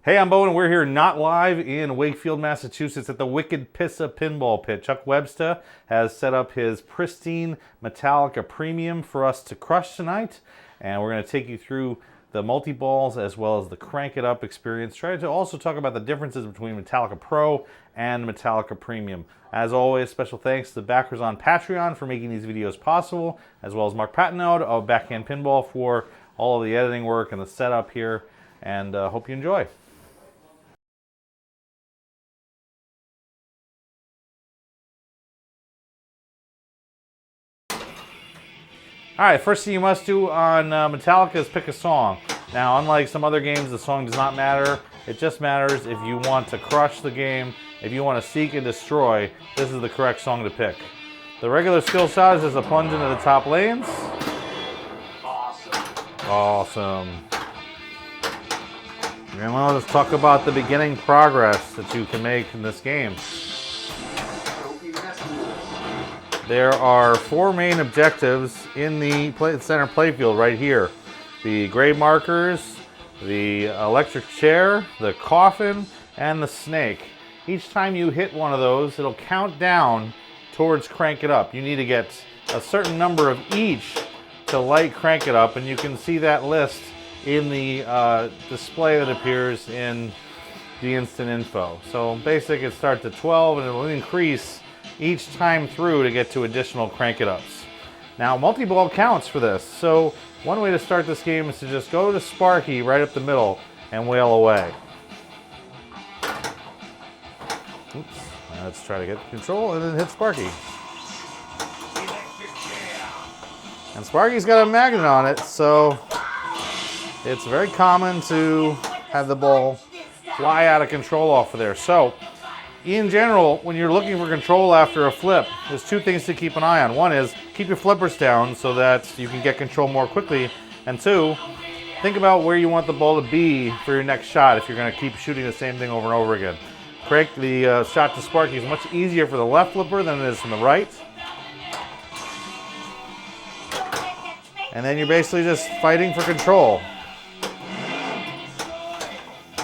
Hey, I'm Bowen. We're here not live in Wakefield, Massachusetts at the wicked Pissa pinball pit. Chuck Webster has set up his pristine Metallica premium for us to crush tonight. And we're going to take you through the multi-balls as well as the crank it up experience. Try to also talk about the differences between Metallica Pro and Metallica Premium. As always, special thanks to the backers on Patreon for making these videos possible, as well as Mark Patinaud of Backhand Pinball for all of the editing work and the setup here. And hope you enjoy. All right, first thing you must do on Metallica is pick a song. Now, unlike some other games, the song does not matter. It just matters if you want to crush the game, if you want to seek and destroy, this is the correct song to pick. The regular skill shot is just a plunge into the top lanes. Awesome. And let's talk about the beginning progress that you can make in this game. There are four main objectives in the center playfield right here. The grade markers, the electric chair, the coffin, and the snake. Each time you hit one of those, it'll count down towards crank it up. You need to get a certain number of each to light crank it up, and you can see that list in the display that appears in the instant info. So basic, it starts at 12 and it will increase each time through to get to additional crank it ups. Now multi-ball counts for this, so one way to start this game is to just go to Sparky right up the middle and wail away. Oops. Now let's try to get control and then hit Sparky. And Sparky's got a magnet on it, so it's very common to have the ball fly out of control off of there. So in general, when you're looking for control after a flip, there's two things to keep an eye on. One is keep your flippers down so that you can get control more quickly. And two, think about where you want the ball to be for your next shot if you're going to keep shooting the same thing over and over again. Crank the shot to Sparky is much easier for the left flipper than it is from the right. And then you're basically just fighting for control.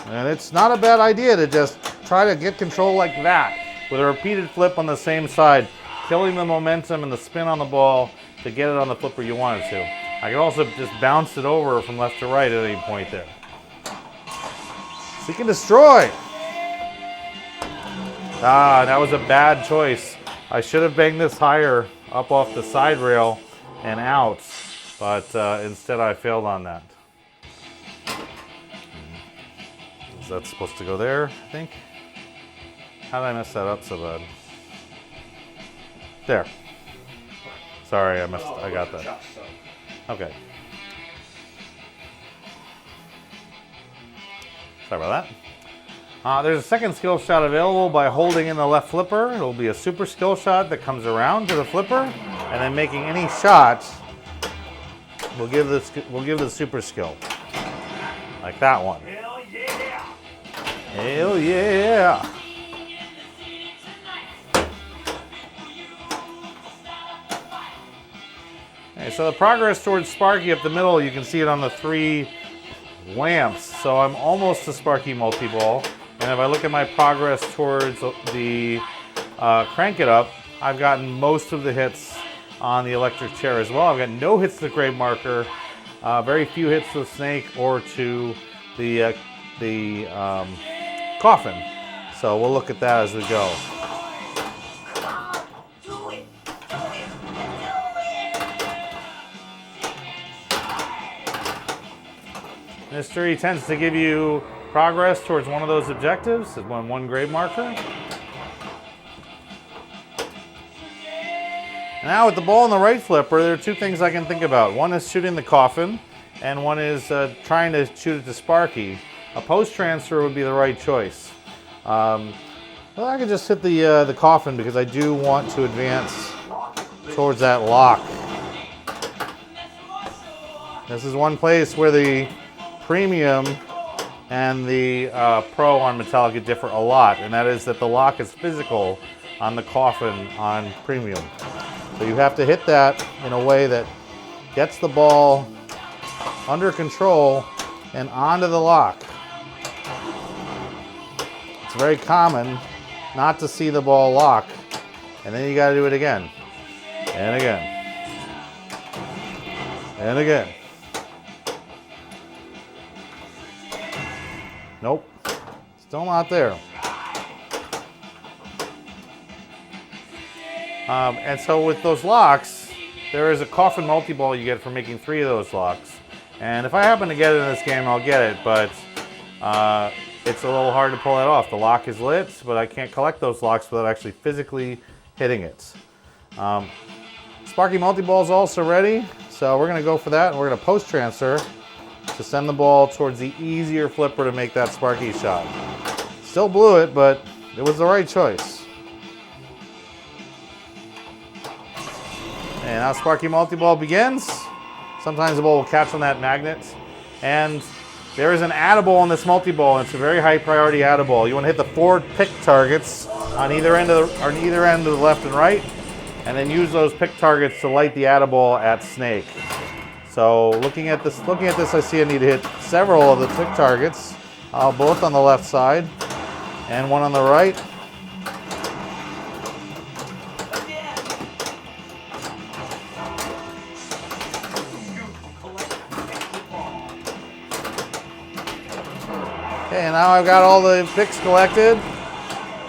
And it's not a bad idea to just try to get control like that with a repeated flip on the same side, killing the momentum and the spin on the ball to get it on the flipper you want it to. I can also just bounce it over from left to right at any point there. Seek and destroy. Ah, that was a bad choice. I should have banged this higher up off the side rail and out, but instead I failed on that. Is that supposed to go there, I think? How did I mess that up so bad? There. Sorry, I got that. Okay. Sorry about that. There's a second skill shot available by holding in the left flipper. It'll be a super skill shot that comes around to the flipper, and then making any shot will give the super skill. Like that one. Hell yeah! Hell yeah! Okay, so the progress towards Sparky up the middle, you can see it on the three lamps. So I'm almost to Sparky multi-ball. And if I look at my progress towards the crank it up, I've gotten most of the hits on the electric chair as well. I've got no hits to the grade marker, very few hits to the snake or to the coffin. So we'll look at that as we go. Mystery tends to give you progress towards one of those objectives, one grade marker. Now with the ball in the right flipper, there are two things I can think about. One is shooting the coffin, and one is trying to shoot it to Sparky. A post transfer would be the right choice. Well, I could just hit the coffin because I do want to advance towards that lock. This is one place where the Premium and the Pro on Metallica differ a lot, and that is that the lock is physical on the coffin on Premium. So you have to hit that in a way that gets the ball under control and onto the lock. very common not to see the ball lock. And then you got to do it again. And again. And again. Nope. Still not there. And so with those locks, there is a Coffin multi-ball you get for making 3 of those locks. And if I happen to get it in this game, I'll get it, but it's a little hard to pull that off. The lock is lit, but I can't collect those locks without actually physically hitting it. Sparky multi-ball is also ready, so we're going to go for that, and we're going to post-transfer to send the ball towards the easier flipper to make that Sparky shot. Still blew it, but it was the right choice. And now Sparky multi-ball begins. Sometimes the ball will catch on that magnet. And there is an add-a-ball on this multi-ball, and it's a very high priority add-a-ball. You want to hit the 4 pick targets on either end of the left and right, and then use those pick targets to light the add-a-ball at snake. So looking at this, I see I need to hit several of the pick targets, both on the left side and one on the right. Okay, and now I've got all the picks collected.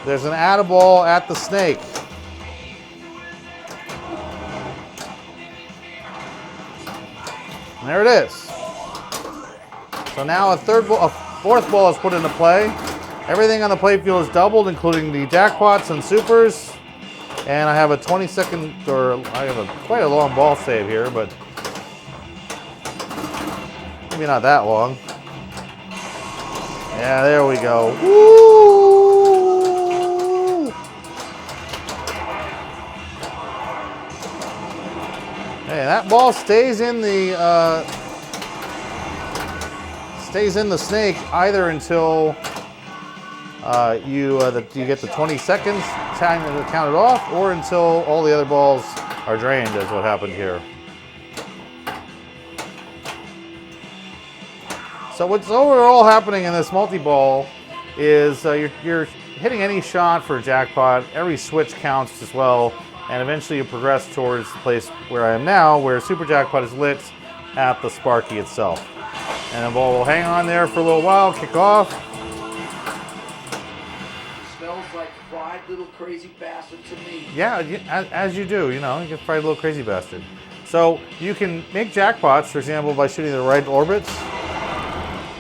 There's an add-a-ball at the snake. And there it is. So now a 4th ball is put into play. Everything on the playfield is doubled, including the jackpots and supers. And I have a 20-second, or I have quite a long ball save here, but maybe not that long. Yeah, there we go. Woo! Hey, that ball stays in the snake either until you get the 20 seconds time to count it off, or until all the other balls are drained, is what happened here. So what's overall happening in this multi-ball is you're hitting any shot for a jackpot. Every switch counts as well, and eventually you progress towards the place where I am now, where super jackpot is lit at the Sparky itself. And the ball will hang on there for a little while, kick off. Smells like fried little crazy bastard to me. Yeah, as you do, you know, you get fried little crazy bastard. So you can make jackpots, for example, by shooting the right orbits.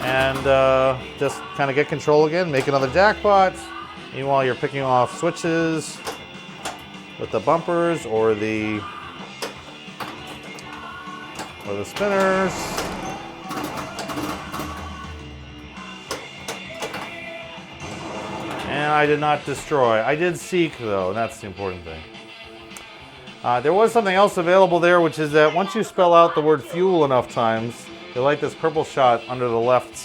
And just kind of get control again, make another jackpot. Meanwhile, you're picking off switches with the bumpers or the spinners. And I did not destroy. I did seek, though, and that's the important thing. There was something else available there, which is that once you spell out the word fuel enough times, you'll light this purple shot under the left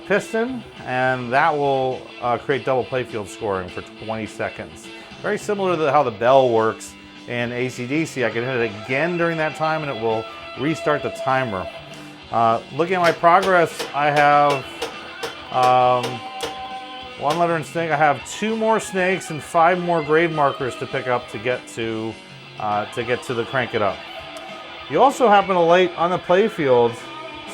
piston, and that will create double playfield scoring for 20 seconds. Very similar to how the bell works in AC/DC. I can hit it again during that time, and it will restart the timer. Looking at my progress, I have 1 letter in snake. I have 2 more snakes and 5 more grade markers to pick up to get to the crank it up. You also happen to light on the playfield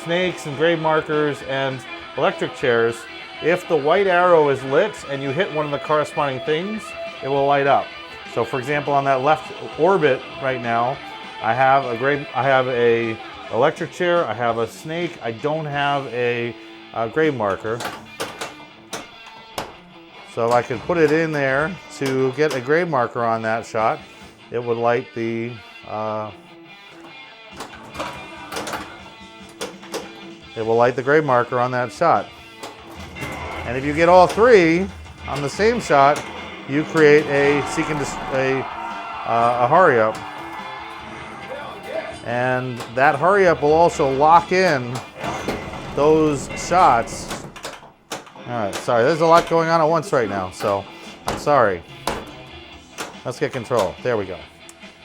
snakes and grade markers and electric chairs. If the white arrow is lit and you hit one of the corresponding things, it will light up. So for example, on that left orbit right now, I have a electric chair, I have a snake, I don't have a grade marker. So if I could put it in there to get a grade marker on that shot, it would light the grade marker on that shot. And if you get all 3 on the same shot, you create a hurry up. And that hurry up will also lock in those shots. All right, sorry, there's a lot going on at once right now, so I'm sorry. Let's get control. There we go.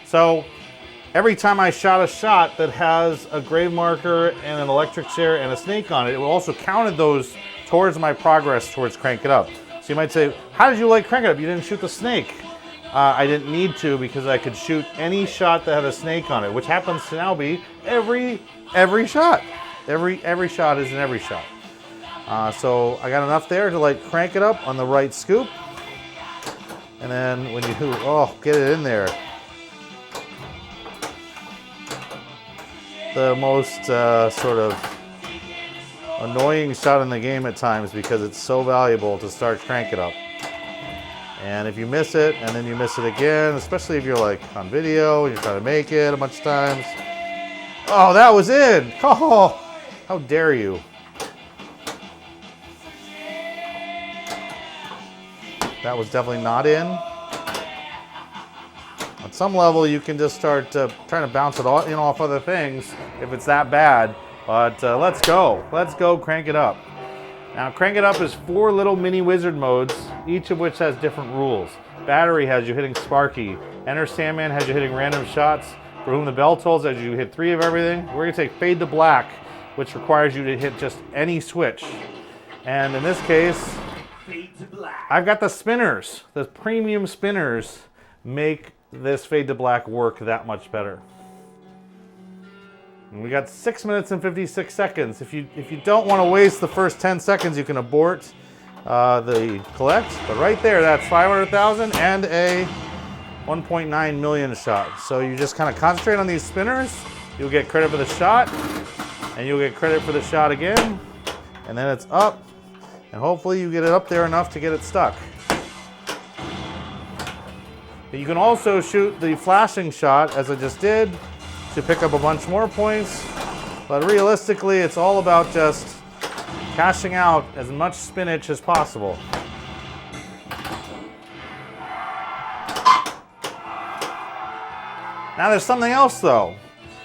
So every time I shot a shot that has a grade marker and an electric chair and a snake on it, it will also count those towards my progress towards Crank It Up. So you might say, how did you like Crank It Up? You didn't shoot the snake. I didn't need to because I could shoot any shot that had a snake on it, which happens to now be every shot. Every shot is in every shot. So I got enough there to like crank it up on the right scoop. And then when you, get it in there. The most sort of annoying shot in the game at times because it's so valuable to start Crank It Up. And if you miss it and then you miss it again, especially if you're like on video and you're trying to make it a bunch of times. Oh, that was in! Oh, how dare you. That was definitely not in. At some level, you can just start trying to bounce it in off other things if it's that bad. But let's go. Let's go Crank It Up. Now, Crank It Up is 4 little mini wizard modes, each of which has different rules. Battery has you hitting Sparky. Enter Sandman has you hitting random shots. For Whom the Bell Tolls has you hit 3 of everything. We're going to take Fade to Black, which requires you to hit just any switch. And in this case, I've got the spinners. The premium spinners make this Fade to Black work that much better. And we got 6 minutes and 56 seconds. If you don't want to waste the first 10 seconds, you can abort the collect. But right there, that's 500,000 and a 1.9 million shot. So you just kind of concentrate on these spinners. You'll get credit for the shot, and you'll get credit for the shot again. And then it's up, and hopefully you get it up there enough to get it stuck. But you can also shoot the flashing shot, as I just did, to pick up a bunch more points. But realistically, it's all about just cashing out as much spinach as possible. Now there's something else though.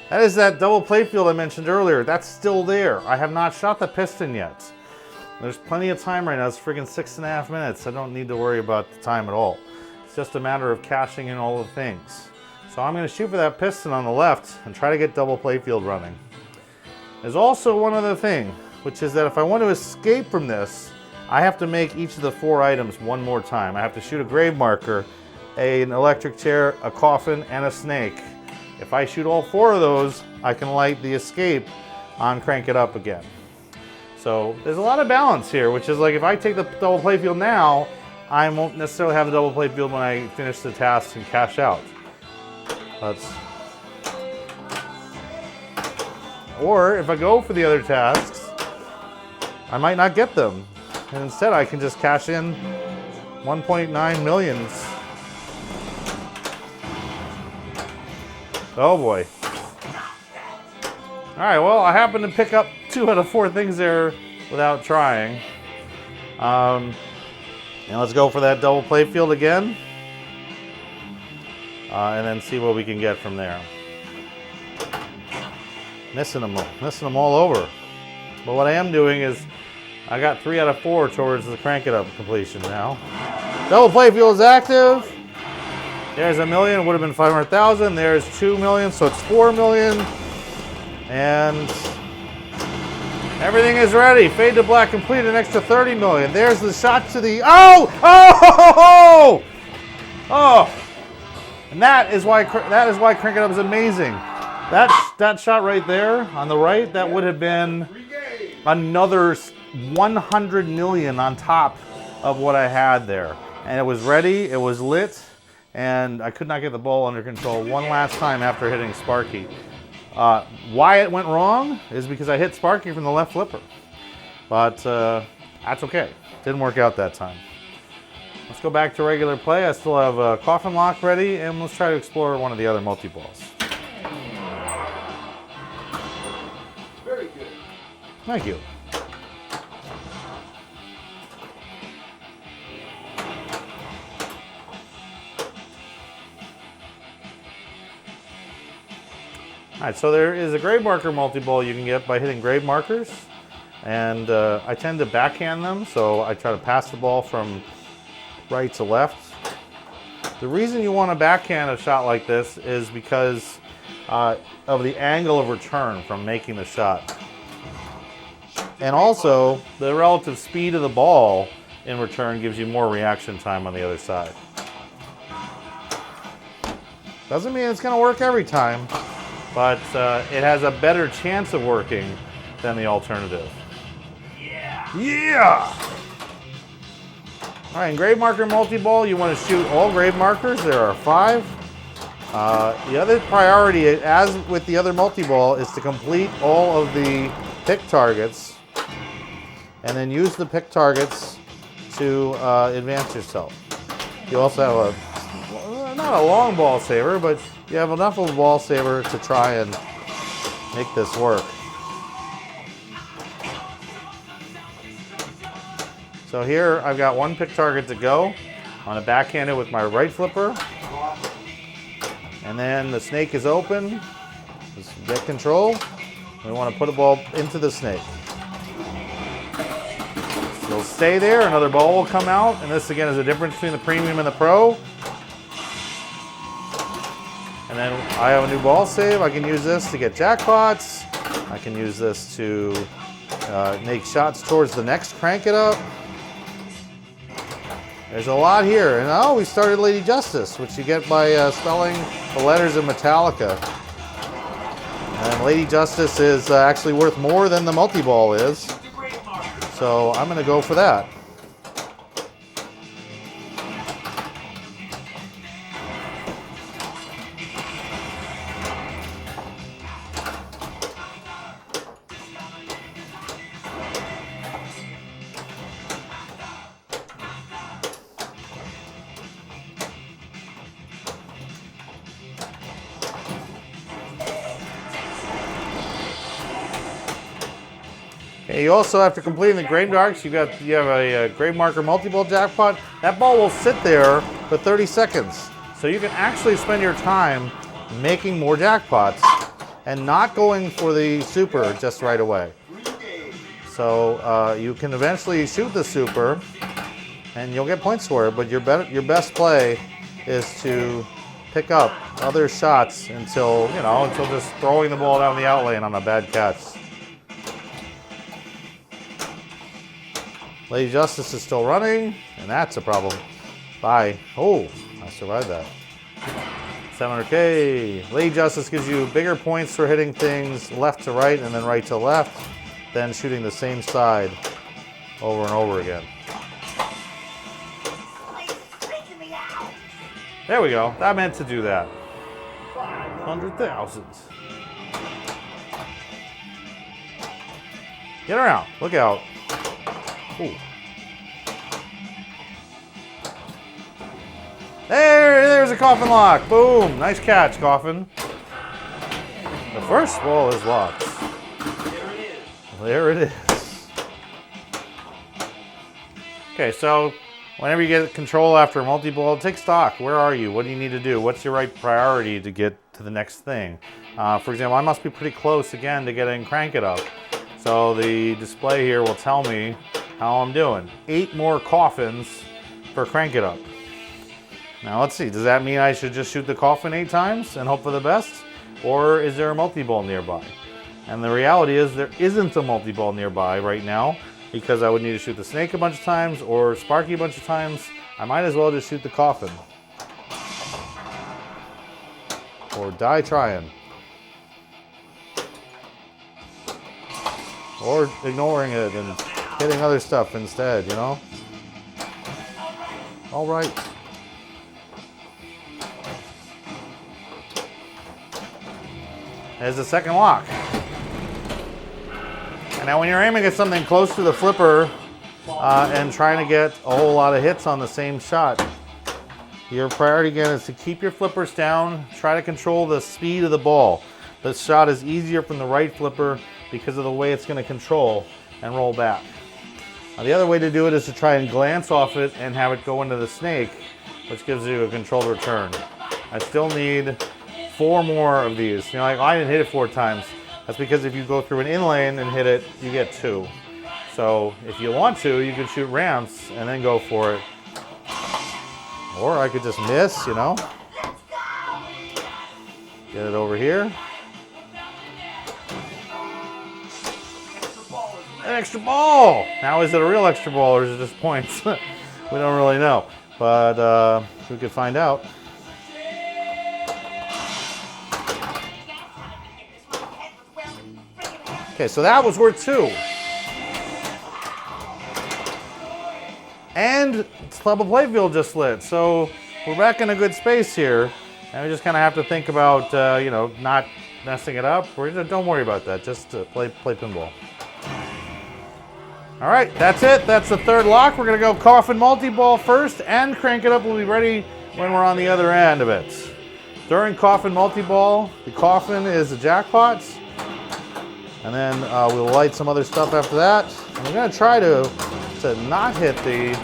That is that double playfield I mentioned earlier. That's still there. I have not shot the piston yet. There's plenty of time right now. It's friggin' 6.5 minutes. I don't need to worry about the time at all. It's just a matter of cashing in all the things. So I'm going to shoot for that piston on the left and try to get double playfield running. There's also one other thing, which is that if I want to escape from this, I have to make each of the 4 items one more time. I have to shoot a grave marker, an electric chair, a coffin, and a snake. If I shoot all 4 of those, I can light the escape on Crank It Up again. So there's a lot of balance here, which is like if I take the double playfield now, I won't necessarily have the double playfield when I finish the task and cash out. Or if I go for the other tasks, I might not get them. And instead I can just cash in 1.9 millions. Oh boy. Alright, well, I happened to pick up 2 out of 4 things there without trying. And let's go for that double playfield again. And then see what we can get from there. Missing them all over. But what I am doing is, I got 3 out of 4 towards the Crank It Up completion now. Double playfield is active. There's $1 million, would have been 500,000. There's 2 million, so it's 4 million. And everything is ready. Fade to Black complete, an extra 30 million. There's the shot to the, oh! And that is why Crank It Up is amazing. That shot right there on the right, that would have been another 100 million on top of what I had there. And it was ready, it was lit, and I could not get the ball under control one last time after hitting Sparky. Why it went wrong is because I hit Sparky from the left flipper. But that's okay. Didn't work out that time. Let's go back to regular play. I still have a Coffin lock ready, and let's try to explore one of the other multi-balls. Very good. Thank you. Alright, so there is a grave marker multi-ball you can get by hitting grave markers. And I tend to backhand them, so I try to pass the ball from right to left. The reason you want to backhand a shot like this is because of the angle of return from making the shot. And also, the relative speed of the ball in return gives you more reaction time on the other side. Doesn't mean it's going to work every time, but it has a better chance of working than the alternative. Yeah! All right, in grave marker multi-ball, you want to shoot all grave markers. There are 5. The other priority, as with the other multi-ball, is to complete all of the pick targets and then use the pick targets to advance yourself. You also have not a long ball saver, but you have enough of a ball saver to try and make this work. So here I've got 1 pick target to go on a backhanded with my right flipper. And then the snake is open. Just get control. We want to put a ball into the snake. It'll stay there, another ball will come out, and this again is the difference between the premium and the pro. And then I have a new ball save. I can use this to get jackpots. I can use this to make shots towards the next crank it up. There's a lot here. And oh, we started Lady Justice, which you get by spelling the letters of Metallica. And Lady Justice is actually worth more than the multi-ball is. So I'm going to go for that. Okay, you also, after completing the grave marks, you have a grave marker multi-ball jackpot. That ball will sit there for 30 seconds. So you can actually spend your time making more jackpots and not going for the super just right away. So you can eventually shoot the super and you'll get points for it, but your best play is to pick up other shots until just throwing the ball down the outlane on a bad catch. Lady Justice is still running, and that's a problem. Bye. Oh, I survived that. 700K. Lady Justice gives you bigger points for hitting things left to right and then right to left, then shooting the same side over and over again. There we go. That meant to do that. 100,000. Get around. Look out. Ooh. There's a coffin lock. Boom. Nice catch, Coffin. The first ball is locked. There it is. Okay, so whenever you get control after a multi-ball, take stock. Where are you? What do you need to do? What's your right priority to get to the next thing? For example, I must be pretty close again to getting Crank It Up. So the display here will tell me how I'm doing. 8 more coffins for Crank It Up. Now let's see, does that mean I should just shoot the coffin 8 times and hope for the best? Or is there a multi-ball nearby? And the reality is there isn't a multi-ball nearby right now because I would need to shoot the snake a bunch of times or Sparky a bunch of times. I might as well just shoot the coffin. Or die trying. Or ignoring it and hitting other stuff instead, you know? All right. There's the second lock. And now when you're aiming at something close to the flipper and trying to get a whole lot of hits on the same shot, your priority again is to keep your flippers down, try to control the speed of the ball. The shot is easier from the right flipper because of the way it's going to control and roll back. Now, the other way to do it is to try and glance off it and have it go into the snake, which gives you a controlled return. I still need 4 more of these. You know, like I didn't hit it 4 times. That's because if you go through an in-lane and hit it, you get 2. So if you want to, you can shoot ramps and then go for it. Or I could just miss, you know. Get it over here. An extra ball! Now is it a real extra ball or is it just points? We don't really know, but we could find out. Okay, so that was worth 2. And level playfield just lit, so we're back in a good space here. And we just kind of have to think about, you know, not messing it up. Don't worry about that, just play pinball. All right, that's it. That's the third lock. We're gonna go Coffin multi-ball first and crank it up. We'll be ready when we're on the other end of it. During Coffin multi-ball, the Coffin is the jackpots. And then we'll light some other stuff after that. And we're gonna try to not hit the...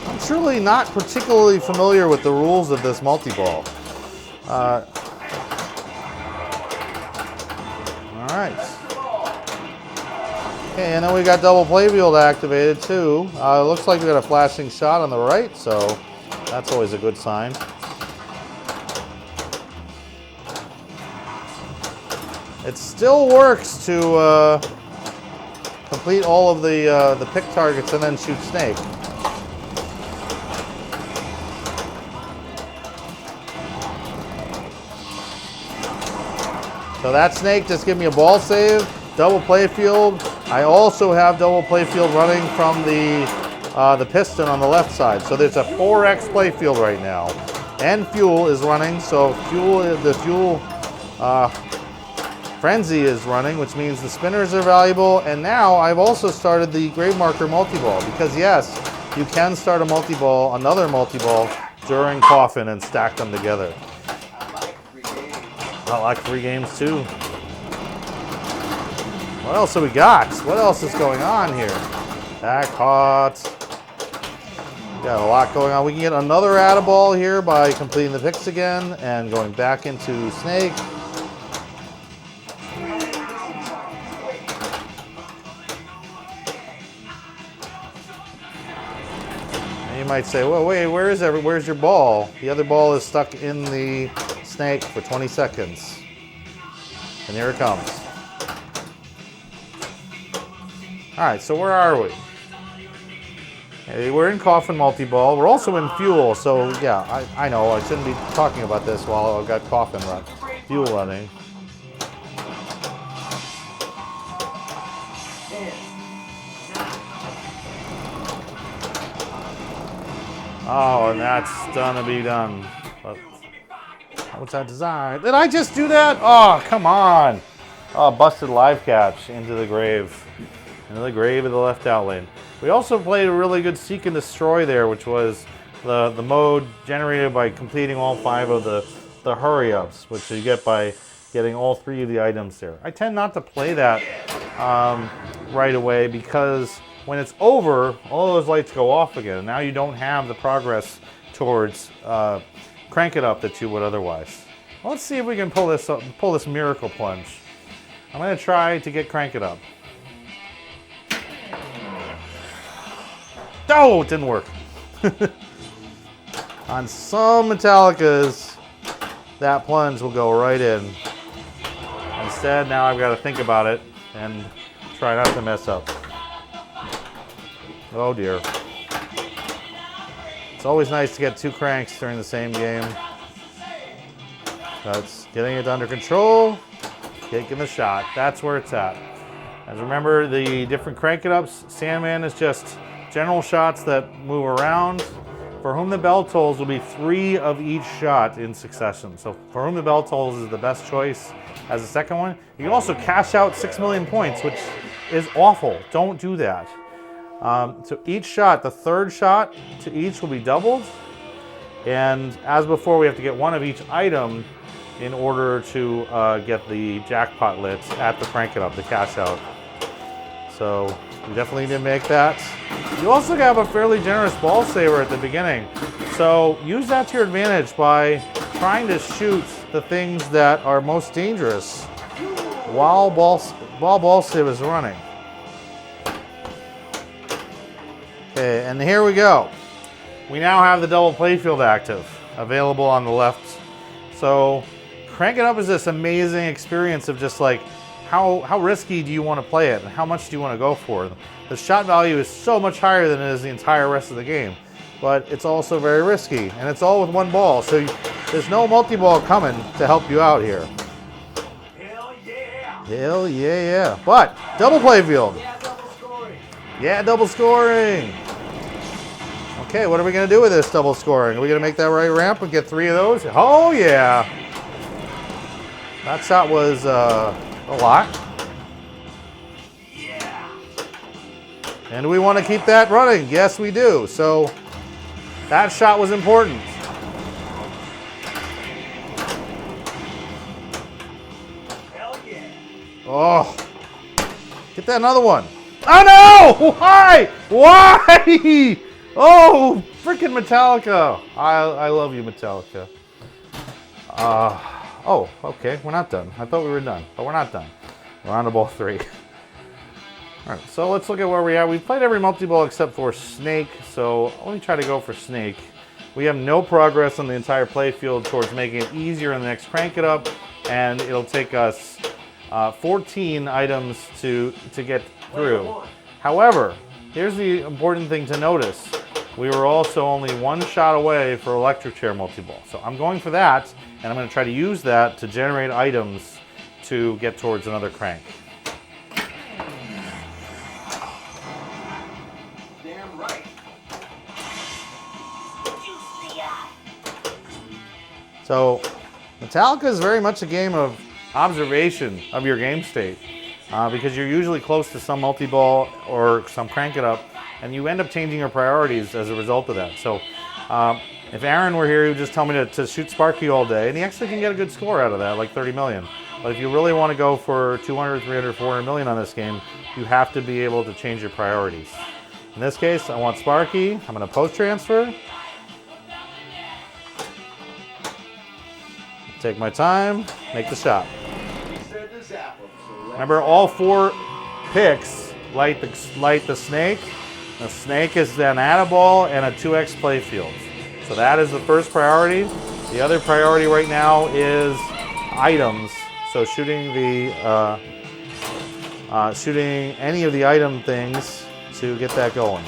I'm truly not particularly familiar with the rules of this multi-ball. All right. Okay, and then we got double playfield activated too. It looks like we got a flashing shot on the right, so that's always a good sign. It still works to complete all of the pick targets and then shoot snake. So that snake just gave me a ball save, double playfield. I also have double playfield running from the piston on the left side. So there's a 4x playfield right now. And fuel is running, so the fuel frenzy is running, which means the spinners are valuable. And now I've also started the grave marker multi-ball because yes, you can start a multi-ball, another multi-ball during Coffin and stack them together. I like free games too. What else have we got? What else is going on here? Back hot. Got a lot going on. We can get another add-a-ball here by completing the picks again and going back into snake. And you might say, well, wait, where's your ball? The other ball is stuck in the snake for 20 seconds. And here it comes. All right, so where are we? Hey, we're in Coffin multi-ball. We're also in fuel, so yeah, I know I shouldn't be talking about this while I've got Coffin fuel running. Oh, and that's gonna be done. But what's that design? Did I just do that? Oh, come on. Oh, busted live catch into the grave. Into the grave of the left out lane. We also played a really good seek and destroy there, which was the mode generated by completing all 5 of the hurry-ups, which you get by getting all 3 of the items there. I tend not to play that right away because when it's over, all those lights go off again. Now you don't have the progress towards crank it up that you would otherwise. Well, let's see if we can pull this miracle plunge. I'm going to try to get crank it up. Oh, it didn't work. On some Metallicas, that plunge will go right in. Instead, now I've got to think about it and try not to mess up. Oh dear. It's always nice to get 2 cranks during the same game. That's getting it under control, taking the shot. That's where it's at. And remember the different crank it ups. Sandman is just general shots that move around. For whom the bell tolls will be 3 of each shot in succession. So for whom the bell tolls is the best choice as a second one. You can also cash out 6 million points, which is awful. Don't do that. So each shot, the 3rd shot to each will be doubled. And as before, we have to get 1 of each item in order to get the jackpot lit at the crank it up, the cash out. So we definitely need to make that. You also have a fairly generous ball saver at the beginning. So use that to your advantage by trying to shoot the things that are most dangerous while ball save is running. Okay, and here we go. We now have the double playfield active available on the left. So Crank It Up is this amazing experience of just like how risky do you want to play it and how much do you want to go for. The shot value is so much higher than it is the entire rest of the game, but it's also very risky, and it's all with one ball, so there's no multi-ball coming to help you out here. Hell yeah! Hell yeah. But double play field. Yeah, double scoring. Yeah, double scoring. Okay, what are we going to do with this double scoring? Are we going to make that right ramp and get 3 of those? Oh, yeah. That shot was a lot. Yeah. And do we want to keep that running? Yes, we do. So that shot was important. Hell yeah. Oh, get that another one. Oh, no! Why? Why? Oh, freaking Metallica. I love you, Metallica. Oh, okay, we're not done. I thought we were done, but we're not done. We're on to ball 3. All right, so let's look at where we are. We've played every multi-ball except for Snake, so let me try to go for Snake. We have no progress on the entire play field towards making it easier in the next Crank It Up, and it'll take us 14 items to get through. However, here's the important thing to notice. We were also only 1 shot away for electric chair multi-ball. So I'm going for that, and I'm going to try to use that to generate items to get towards another crank. Damn right. So Metallica is very much a game of observation of your game state, because you're usually close to some multi-ball or some Crank It Up, and you end up changing your priorities as a result of that. So if Aaron were here, he would just tell me to shoot Sparky all day, and he actually can get a good score out of that, like 30 million. But if you really want to go for 200, 300, 400 million on this game, you have to be able to change your priorities. In this case, I want Sparky. I'm going to post-transfer. Take my time, make the shot. Remember, all 4 picks light the snake. The snake is then at a ball and a 2x play field. So that is the first priority. The other priority right now is items. So shooting any of the item things to get that going.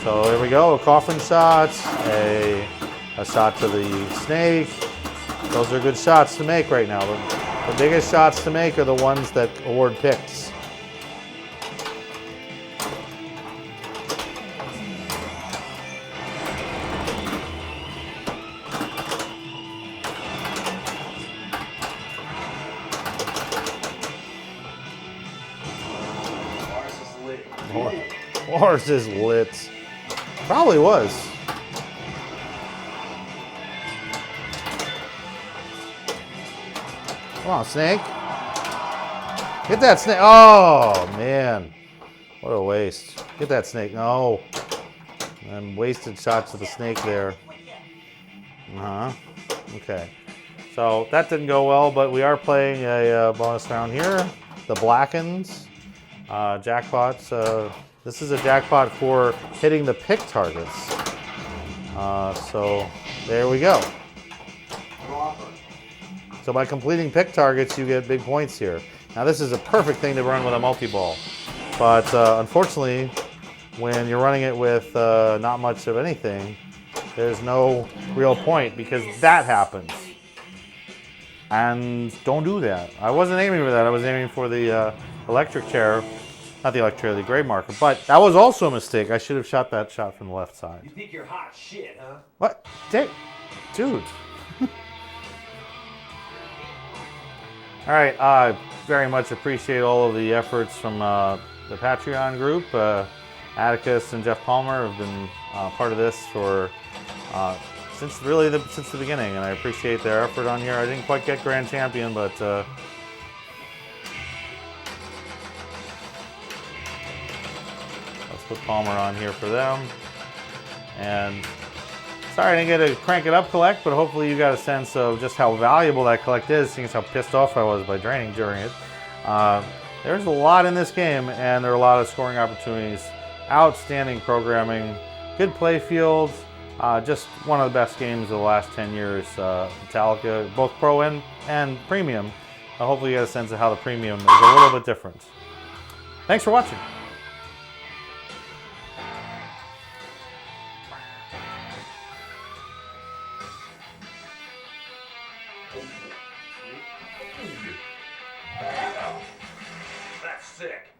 So there we go, a coffin shot, a shot to the snake. Those are good shots to make right now. The biggest shots to make are the ones that award picks. Ours is lit. Probably was. Come on, snake. Get that snake. Oh, man. What a waste. Get that snake. No. And wasted shots to the snake there. Okay. So that didn't go well, but we are playing a bonus round here. The Blackens jackpots. This is a jackpot for hitting the pick targets. So there we go. So by completing pick targets, you get big points here. Now this is a perfect thing to run with a multi-ball. But unfortunately, when you're running it with not much of anything, there's no real point because that happens. And don't do that. I wasn't aiming for that. I was aiming for the electric chair. Not the electric chair, the grade marker. But that was also a mistake. I should have shot that shot from the left side. You think you're hot shit, huh? What? Dude. All right, I very much appreciate all of the efforts from the Patreon group. Atticus and Jeff Palmer have been part of this for since the beginning, and I appreciate their effort on here. I didn't quite get Grand Champion, but let's put Palmer on here for them. And sorry I didn't get a Crank It Up collect, but hopefully you got a sense of just how valuable that collect is, seeing as how pissed off I was by draining during it. There's a lot in this game, and there are a lot of scoring opportunities. Outstanding programming, good play field, Just one of the best games of the last 10 years. Metallica, both pro and premium. Hopefully you get a sense of how the premium is a little bit different. Thanks for watching. That's sick.